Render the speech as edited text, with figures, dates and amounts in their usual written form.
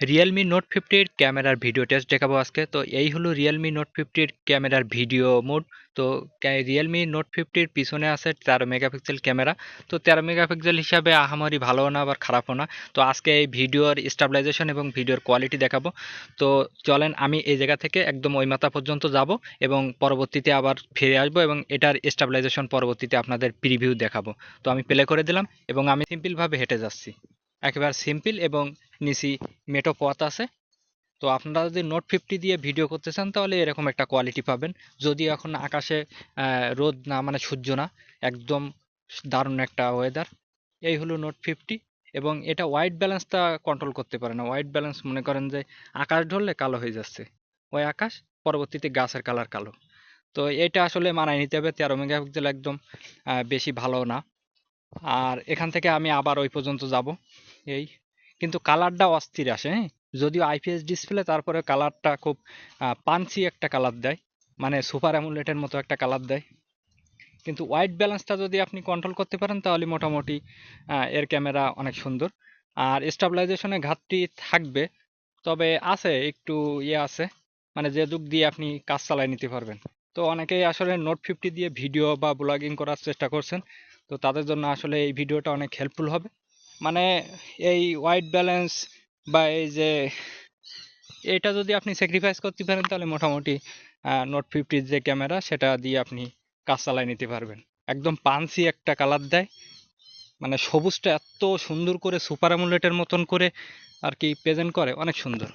Realme note ফিফটির ক্যামেরার video test দেখাবো আজকে। তো এই হলো রিয়েলমি নোট ফিফটির ক্যামেরার ভিডিও মোড। তো রিয়েলমি নোট ফিফটির পিছনে আছে 13 মেগাপিক্সেল ক্যামেরা। তো 13 মেগাপিক্সেল হিসাবে আহামরি ভালো না আবার খারাপও না। তো আজকে এই ভিডিওর স্টাবিলাইজেশন এবং ভিডিওর কোয়ালিটি দেখাবো। তো চলেন আমি এই জায়গা থেকে একদম ওই মাথা পর্যন্ত যাব এবং পরবর্তীতে আবার ফিরে আসবো এবং এটার স্টাবিলাইজেশন পরবর্তীতে আপনাদের প্রিভিউ দেখাবো। তো আমি প্লে করে দিলাম এবং আমি সিম্পলভাবে হেঁটে যাচ্ছি, একেবারে সিম্পল, এবং নিচি মেটো পথ আছে। তো আপনারা যদি নোট ফিফটি দিয়ে ভিডিও করতে চান তাহলে এরকম একটা কোয়ালিটি পাবেন। যদিও এখন আকাশে রোদ না, মানে সূর্য না, একদম দারুণ একটা ওয়েদার। এই হলো নোট ফিফটি। এবং এটা হোয়াইট ব্যালেন্সটা কন্ট্রোল করতে পারে না। হোয়াইট ব্যালেন্স মনে করেন যে আকাশ ধরলে কালো হয়ে যাচ্ছে, ওই আকাশ, পরবর্তীতে গাছের কালার কালো। তো এটা আসলে মানায় নিতে হবে, 13 মেগাপিক্সেল একদম বেশি ভালো না। আর এখান থেকে আমি আবার ওই পর্যন্ত যাব। এই কিন্তু কালারটা অস্থির আসে, হ্যাঁ। যদিও আইপিএস ডিসপ্লে, তারপরে কালারটা খুব পাঞ্চি একটা কালার দেয়, মানে সুপার অ্যামুলেটের মতো একটা কালার দেয়। কিন্তু হোয়াইট ব্যালেন্সটা যদি আপনি কন্ট্রোল করতে পারেন তাহলে মোটামুটি এর ক্যামেরা অনেক সুন্দর। আর স্টাবিলাইজেশনে ঘাটতি থাকবে, তবে আছে একটু, ইয়ে আছে, মানে যে যুগ দিয়ে আপনি কাজ চালায় নিতে পারবেন। তো অনেকেই আসলে নোট ফিফটি দিয়ে ভিডিও বা ব্লগিং করার চেষ্টা করছেন। তো তাদের জন্য আসলে এই ভিডিওটা অনেক হেল্পফুল হবে। মানে এই হোয়াইট ব্যালেন্স বা এই যে এটা যদি আপনি স্যাক্রিফাইস করতে পারেন তাহলে মোটামুটি নোট ফিফটির যে ক্যামেরা সেটা দিয়ে আপনি কাজ চালায় নিতে পারবেন। একদম পানসি একটা কালার দেয়, মানে সবুজটা এত সুন্দর করে সুপার অ্যামুলেটের মতন করে আর কি প্রেজেন্ট করে, অনেক সুন্দর।